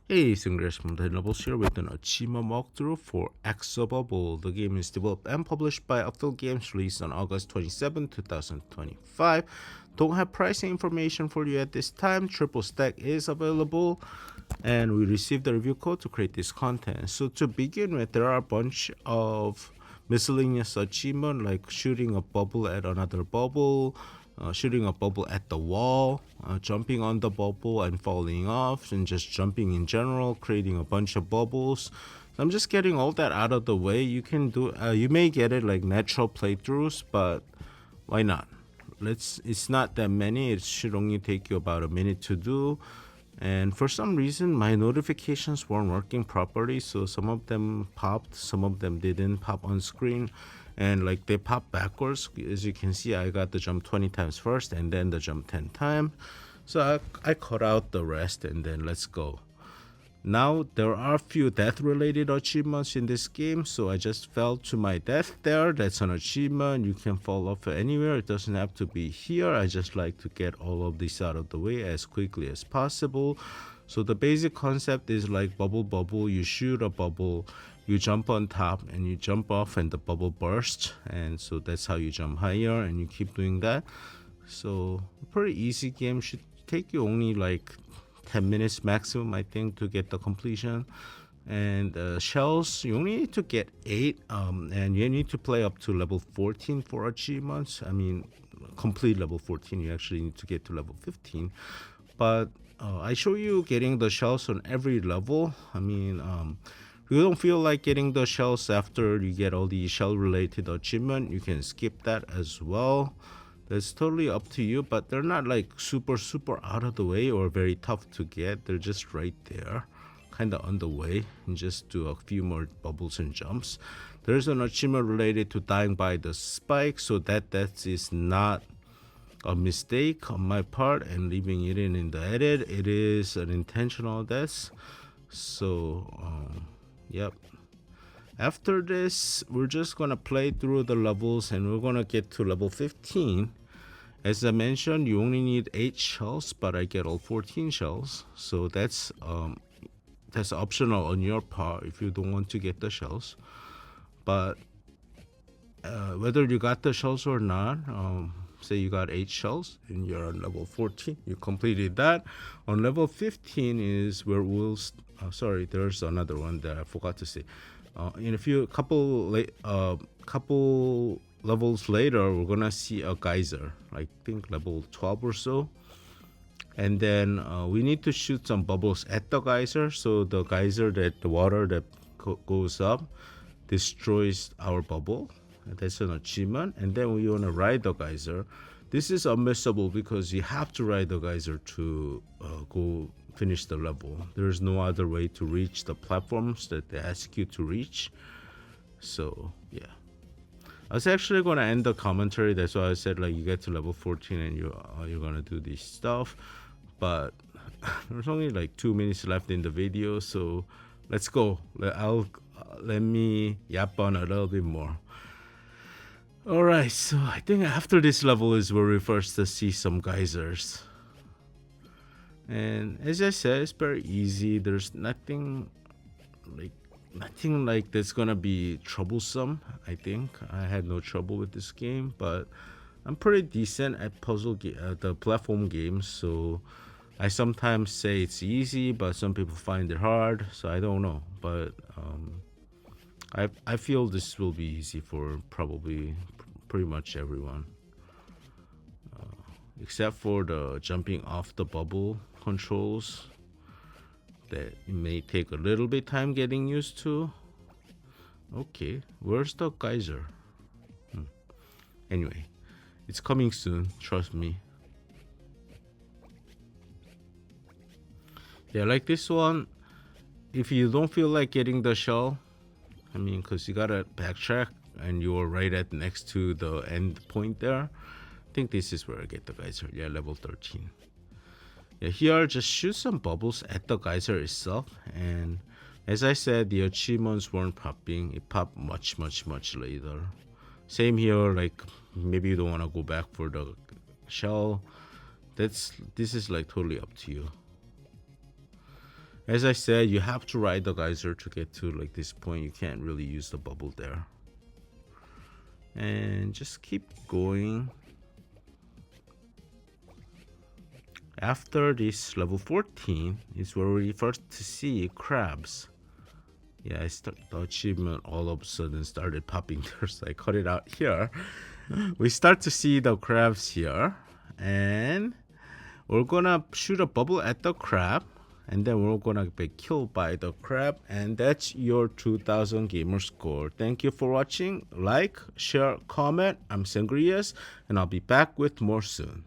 Hey, Singers from the Levels here with an achievement walkthrough for AxoBubble. The game is developed and published by Upfield Games, released on August 27, 2025. Don't have pricing information for you at this time. Triple stack is available, and we received the review code to create this content. So to begin with, there are a bunch of miscellaneous achievement like shooting a bubble at another bubble, shooting a bubble at the wall, jumping on the bubble and falling off, and just jumping in general, creating a bunch of bubbles. So I'm just getting all that out of the way. You can do, you may get it like natural playthroughs, but why not? It's not that many. It should only take you about a minute to do. And for some reason, my notifications weren't working properly, so some of them popped, some of them didn't pop on screen, and like they pop backwards. As you can see, I got the jump 20 times first and then the jump 10 times. So I cut out the rest, and then let's go. Now there are a few death related achievements in this game, so I just fell to my death there. That's an achievement. You can fall off anywhere. It doesn't have to be here. I just like to get all of this out of the way as quickly as possible. So the basic concept is like bubble. You shoot a bubble, you jump on top, and you jump off and the bubble bursts, and so that's how you jump higher, and you keep doing that. So pretty easy game. Should take you only like 10 minutes maximum, I think, to get the completion. And shells, you only need to get 8, and you need to play up to level 14 for achievements. I mean, complete level 14. You actually need to get to level 15. But I show you getting the shells on every level. I mean, if you don't feel like getting the shells after you get all the shell related achievement, you can skip that as well. That's totally up to you, but they're not like super out of the way or very tough to get. They're just right there, kind of on the way, and just do a few more bubbles and jumps. There's an achievement related to dying by the spike, so that is not a mistake on my part and leaving it in the edit. It is an intentional death. So yep. After this, we're just gonna play through the levels, and we're gonna get to level 15. As I mentioned, you only need 8 shells, but I get all 14 shells, so that's optional on your part if you don't want to get the shells. But whether you got the shells or not, say you got 8 shells and you're on level 14, you completed that. On level 15 is where we'll sorry, there's another one that I forgot to say. In a couple levels later, we're gonna see a geyser, I think level 12 or so, and then we need to shoot some bubbles at the geyser, so the geyser, that the water that goes up destroys our bubble. That's an achievement. And then we want to ride the geyser. This is unmissable because you have to ride the geyser to go finish the level. There's no other way to reach the platforms that they ask you to reach. So yeah, I was actually going to end the commentary. That's why I said like you get to level 14 and you're going to do this stuff. But there's only like 2 minutes left in the video, so let's go. Let me yap on a little bit more. Alright, so I think after this level is where we first see some geysers. And as I said, it's very easy. There's nothing like that's gonna be troublesome. I think I had no trouble with this game, but I'm pretty decent at the platform games, so I sometimes say it's easy, but some people find it hard, so I don't know. But I feel this will be easy for probably pretty much everyone, except for the jumping off the bubble controls that it may take a little bit time getting used to. Okay, where's the geyser? Anyway, it's coming soon, trust me. Yeah, like this one, if you don't feel like getting the shell, I mean, because you gotta backtrack and you're right at next to the end point there, I think this is where I get the geyser. Yeah, level 13. Yeah, here just shoot some bubbles at the geyser itself, and as I said, the achievements weren't popping. It popped much later. Same here, like maybe you don't want to go back for the shell. This is like totally up to you. As I said, you have to ride the geyser to get to like this point. You can't really use the bubble there. And just keep going. After this level 14 is where we first see crabs. Yeah, the achievement all of a sudden started popping there, so I cut it out here. We start to see the crabs here, and we're gonna shoot a bubble at the crab, and then we're gonna be killed by the crab, and that's your 2000 gamer score. Thank you for watching. Like, share, comment. I'm Sangrias, and I'll be back with more soon.